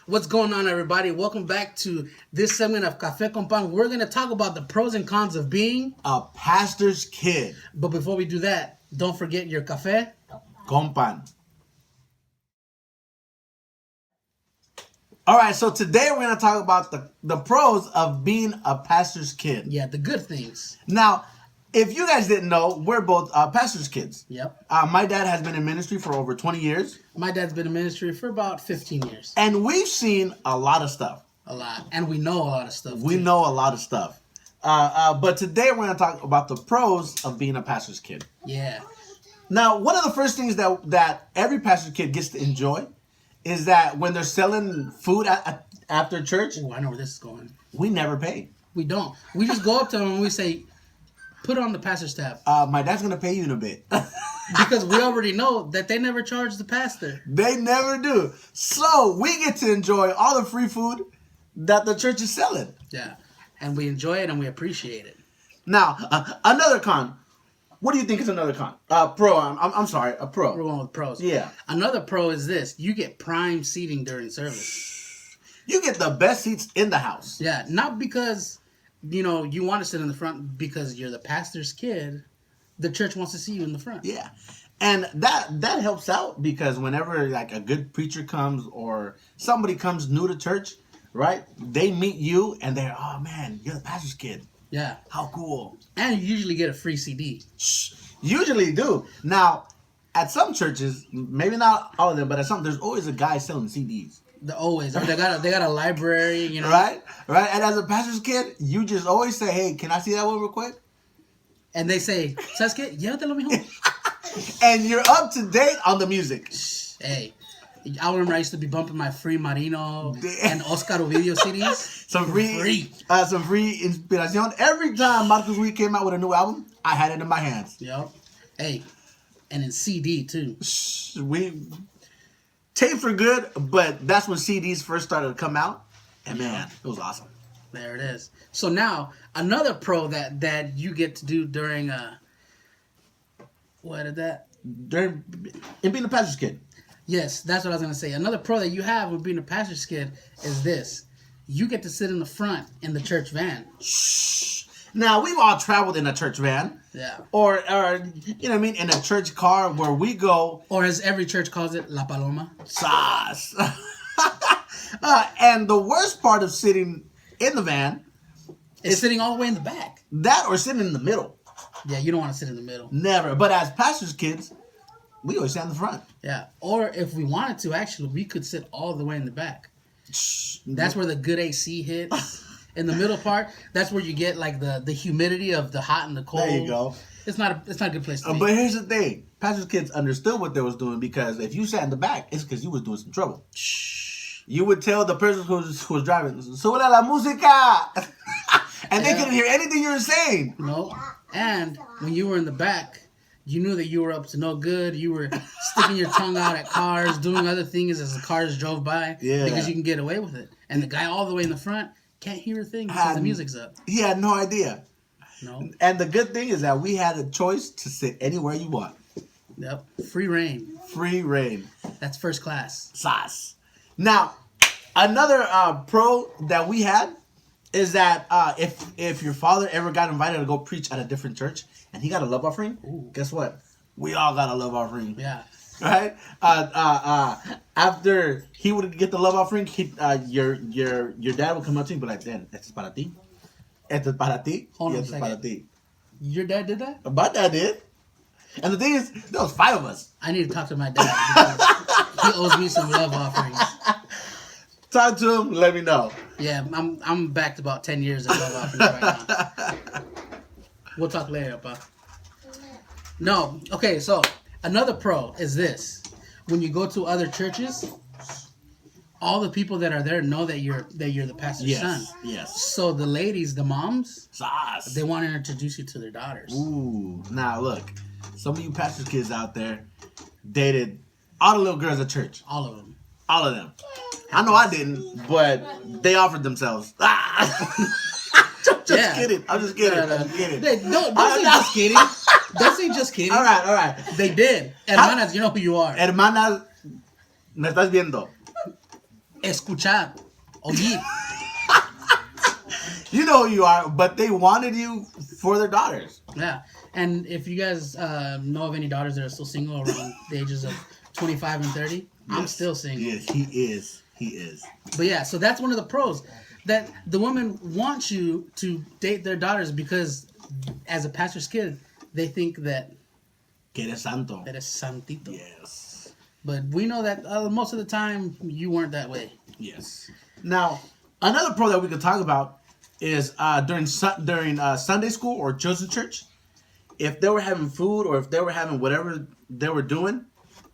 What's going on, everybody? Welcome back to this segment of Café con Pan. We're going to talk about the pros and cons of being a pastor's kid. But before we do that, don't forget your café con pan. All right, so today we're going to talk about the pros of being a pastor's kid. Yeah, the good things. Now, if you guys didn't know, we're both pastor's kids. Yep. My dad has been in ministry for over 20 years. My dad's been in ministry for about 15 years. And we've seen a lot of stuff. A lot. And we know a lot of stuff. We know a lot of stuff. But today we're going to talk about the pros of being a pastor's kid. Yeah. Now, one of the first things that every pastor's kid gets to enjoy is that when they're selling food after church, Oh, I know where this is going. we never pay. We don't. We just go up to them and we say, put on the pastor's tab. My dad's going to pay you in a bit. Because we already know that they never charge the pastor. They never do. So we get to enjoy all the free food that the church is selling. Yeah. And we enjoy it and we appreciate it. Now, another con. What do you think is another con? Pro. I'm sorry, a pro. We're going with pros. Yeah. Another pro is this. You get prime seating during service. You get the best seats in the house. Yeah. Not because, you want to sit in the front because you're the pastor's kid. The church wants to see you in the front. Yeah. And that helps out because whenever like a good preacher comes or somebody comes new to church, right? They meet you and they're, oh man, you're the pastor's kid. Yeah. How cool. And you usually get a free CD. Usually do. Now, at some churches, maybe not all of them, but at some, there's always a guy selling CDs. They got a library, Right? Right? And as a pastor's kid, you just always say, hey, can I see that one real quick? And they say, ¿Sabes qué? Llévatelo, mijo. And you're up to date on the music. Hey, I remember I used to be bumping my free Marino and Oscar Ovidio CDs. Some free inspiration. Every time Marcus Reed came out with a new album, I had it in my hands. Yep. Hey, and in CD too. Tapes were good, but that's when CDs first started to come out. And man, it was awesome. There it is. So now another pro that you get to do during During in being a pastor's kid. Yes, that's what I was gonna say. Another pro that you have with being a pastor's kid is this: you get to sit in the front in the church van. Now we've all traveled in a church van. Yeah. Or you know what I mean, in a church car where we go. Or as every church calls it, La Paloma. Sauce. And the worst part of sitting in the van is sitting all the way in the back. That or sitting in the middle. Yeah, you don't want to sit in the middle. Never. But as pastor's kids, we always sit in the front. Yeah. Or if we wanted to, actually, we could sit all the way in the back. That's where the good AC hits. In the middle part, that's where you get like the humidity of the hot and the cold. There you go. It's not a good place to be. But here's the thing. Pastor's kids understood what they was doing because if you sat in the back, it's because you was doing some trouble. You would tell the person who was driving, "Sube la música," and they couldn't hear anything you were saying. No, and when you were in the back, you knew that you were up to no good. You were sticking your tongue out at cars, doing other things as the cars drove by, because you can get away with it. And the guy all the way in the front can't hear a thing because the music's up. He had no idea. No. And the good thing is that we had a choice to sit anywhere you want. Yep. Free reign. Free reign. That's first class. Sauce. Now, another pro that we had is that if your father ever got invited to go preach at a different church and he got a love offering, guess what? We all got a love offering. Yeah. Right? After he would get the love offering, your dad would come up to him and be like, "Dad, esto es para ti. Esto es para ti. Hold on a Esto es para second. ti." Your dad did that? My dad did. And the thing is, there was 5 of us. I need to talk to my dad because he owes me some love offerings. Talk to him, let me know. Yeah, I'm backed about 10 years of love offerings right now. We'll talk later, pa. No, okay, so another pro is this. When you go to other churches, all the people that are there know that you're the pastor's son. Yes. So the ladies, the moms, Sauce. they want to introduce you to their daughters. Ooh. Now look, some of you pastor's kids out there dated all the little girls at church. All of them. All of them. I know I didn't, but they offered themselves. Just kidding. I'm just kidding. No. I'm just kidding. Don't say just kidding. Don't say just kidding. All right. They did. Hermanas, you know who you are. Hermanas, me estás viendo. Escuchar. Oír. You know who you are, but they wanted you for their daughters. Yeah. And if you guys know of any daughters that are still single around the ages of 25 and 30, I'm Yes. still single. Yes, he is. He is. But yeah, so that's one of the pros. That the women want you to date their daughters because as a pastor's kid, they think that Que eres santo. that is santito. Yes. But we know that most of the time you weren't that way. Yes. Now, another pro that we could talk about is during Sunday school or children's church, if they were having food or if they were having whatever they were doing,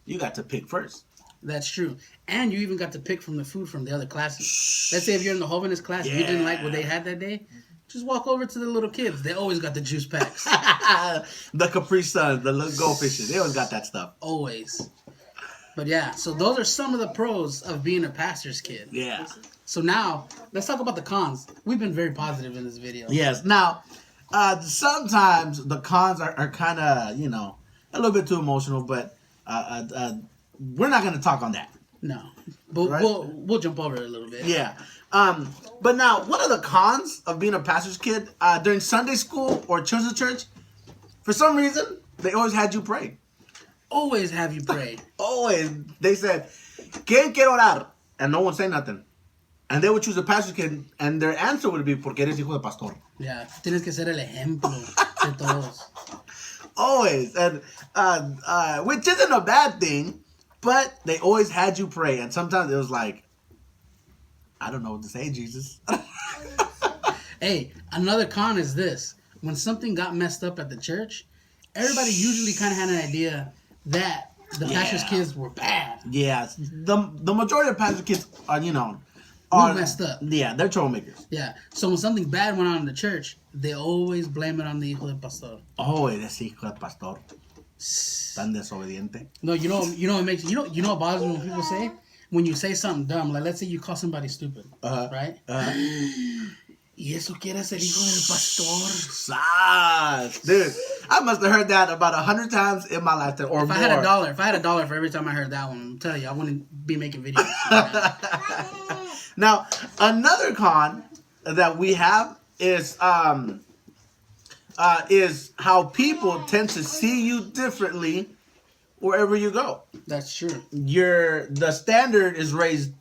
you got to pick first. That's true. And you even got to pick from the food from the other classes. Let's say if you're in the Holiness class and you didn't like what they had that day, just walk over to the little kids. They always got the juice packs. The Capri Sun, the little goldfishes, they always got that stuff. Always. But yeah, so those are some of the pros of being a pastor's kid. Yeah. So now, let's talk about the cons. We've been very positive in this video. Yes. Now, sometimes the cons are kind of, you know, a little bit too emotional, but we're not going to talk on that. No. But Right? we'll jump over it a little bit. Yeah. But now, one of the cons of being a pastor's kid, during Sunday school or children's church, for some reason, they always had you pray. Always have you pray. Always. They said, ¿Quién quiere orar? And no one say nothing. And they would choose a pastor's kid, and their answer would be, porque eres hijo de pastor. Yeah. Tienes que ser el ejemplo de todos. Always. And which isn't a bad thing, but they always had you pray. And sometimes it was like, I don't know what to say, Jesus. Hey, another con is this. When something got messed up at the church, everybody usually kind of had an idea that the pastor's kids were bad. Yeah. The majority of pastor's kids are, Are messed up. Yeah, they're troublemakers. Yeah. So when something bad went on in the church, they always blame it on the hijo del pastor. Oh, eres hijo de pastor. Tan desobediente. No, you know what makes you know what bothers me when people say when you say something dumb, like let's say you call somebody stupid, right? Y eso quiere ser hijo del pastor. Sas. Dude, I must have heard that about 100 times in my lifetime or If more. I had a dollar for every time I heard that one, I'm telling you, I wouldn't be making videos. Now, another con that we have is how people tend to see you differently wherever you go. That's true. The standard is raised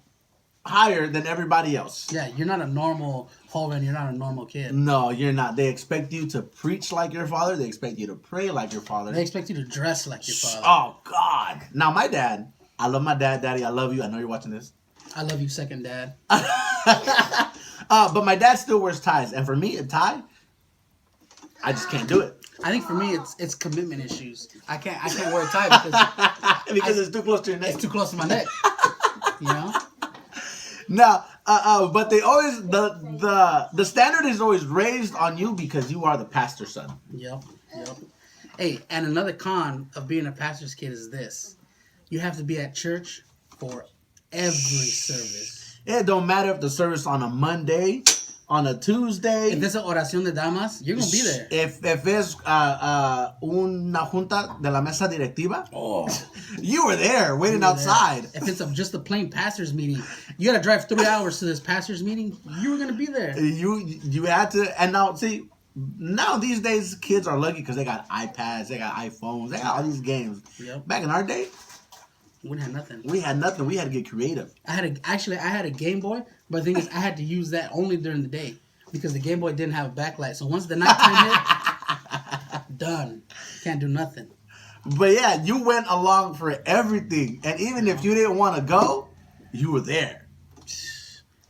higher than everybody else. Yeah, you're not a normal Hogan. You're not a normal kid. No, you're not. They expect you to preach like your father. They expect you to pray like your father. They expect you to dress like your father. Oh, God. Now, my dad, I love my dad. Daddy, I love you. I know you're watching this. I love you, second dad. But my dad still wears ties. And for me, a tie, I just can't do it. I think for me, it's commitment issues. I can't wear a tie because it's too close to your neck. it's too close to my neck. You know? No, but they always the standard is always raised on you because you are the pastor's son. Yep. Hey, and another con of being a pastor's kid is this: you have to be at church for every service. It don't matter if the service on a Monday, on a Tuesday. If there's an oración de damas, you're gonna be there. If es una junta de la mesa directiva, you were there waiting outside. If it's just a plain pastor's meeting, you gotta drive 3 hours to this pastor's meeting. You were gonna be there. You had to, and now see, now these days kids are lucky because they got iPads, they got iPhones, they got all these games. Yep. Back in our day, We had nothing. we had nothing. We had to get creative. I had a Game Boy, but the thing is, I had to use that only during the day because the Game Boy didn't have a backlight. So once the nighttime hit, done. Can't do nothing. But yeah, you went along for everything, and even if you didn't want to go, you were there.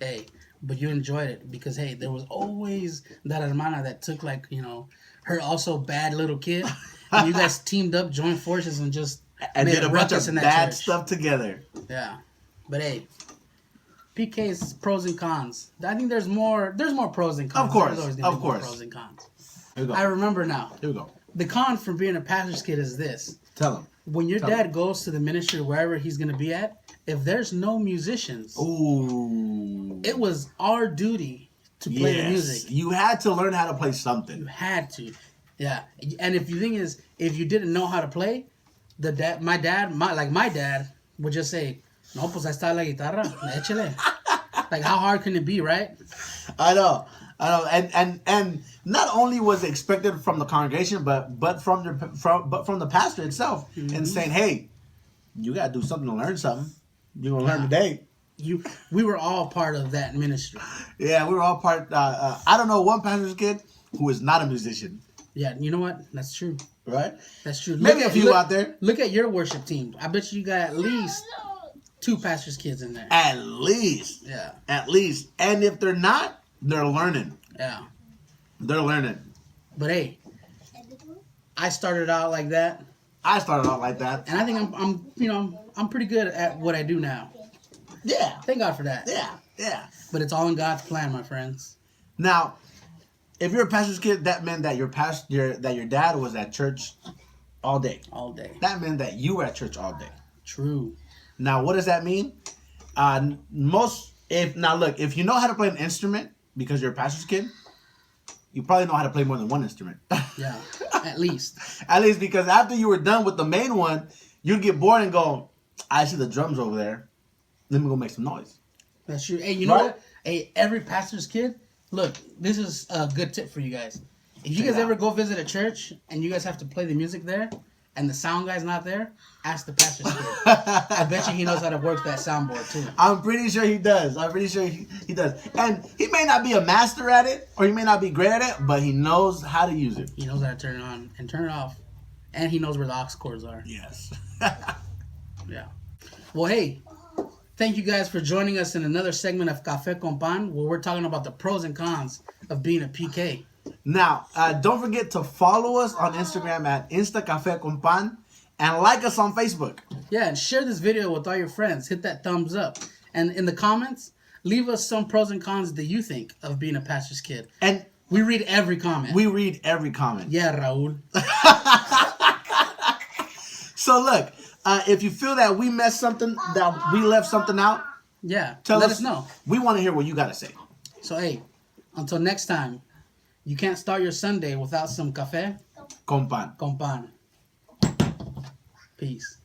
Hey, but you enjoyed it because hey, there was always that hermana that took her also bad little kid, and you guys teamed up, joined forces, and just And made did a bunch ruckus of in that bad church. stuff together. Yeah, but hey, PK's pros and cons. I think there's more pros and cons. Of course, There's always gonna of be more course. pros and cons. Here we go. I remember now. Here we go. The con for being a pastor's kid is this: Tell them. when your Tell dad goes to the ministry wherever he's gonna be at, if there's no musicians, Ooh. it was our duty to play the music. You had to learn how to play You something. had to, yeah. And if the thing is, if you didn't know how to play, my dad would just say, No, pues ahí está la guitarra. Échale. Like, how hard can it be, right? I know, and not only was it expected from the congregation, but from the pastor itself, and saying, "Hey, you gotta do something to learn something. You're gonna learn today." We were all part of that ministry. Yeah, we were all part. I don't know one pastor's kid who is not a musician, Yeah, you know what? That's true. right? That's true. Maybe a few out there. Look at your worship team. I bet you got at least 2 pastors' kids in there. At least, Yeah. at least, and if they're not, they're learning. Yeah. They're learning. But hey, I started out like that, I started out like that. and I think I'm pretty good at what I do now. Yeah, Thank God for that. yeah. But it's all in God's plan, my friends. Now, if you're a pastor's kid, that meant that your dad was at church all day. All day. That meant that you were at church all day. True. Now, what does that mean? If you know how to play an instrument because you're a pastor's kid, you probably know how to play more than one instrument. Yeah. At least. At least because after you were done with the main one, you'd get bored and go, I see the drums over there. Let me go make some noise. That's true. Hey, you know Right? what? Hey, every pastor's kid, look, this is a good tip for you guys. If you Check guys it ever out. go visit a church and you guys have to play the music there and the sound guy's not there, ask the pastor's kid. I bet you he knows how to work that soundboard too. I'm pretty sure he does. I'm pretty sure he does. And he may not be a master at it, or he may not be great at it, but he knows how to use it. He knows how to turn it on and turn it off. And he knows where the aux cords are. Yes. Yeah. Well, hey, thank you guys for joining us in another segment of Café con Pan, where we're talking about the pros and cons of being a PK. Now, don't forget to follow us on Instagram at InstaCafeConPan and like us on Facebook. Yeah, and share this video with all your friends. Hit that thumbs up. And in the comments, leave us some pros and cons that you think of being a pastor's kid. And We read every comment. we read every comment. Yeah, Raul. So look, if you feel that we messed something, that we left something out, Yeah, let us know. We want to hear what you got to say. So, hey, until next time, you can't start your Sunday without some café Con pan. con pan. Peace.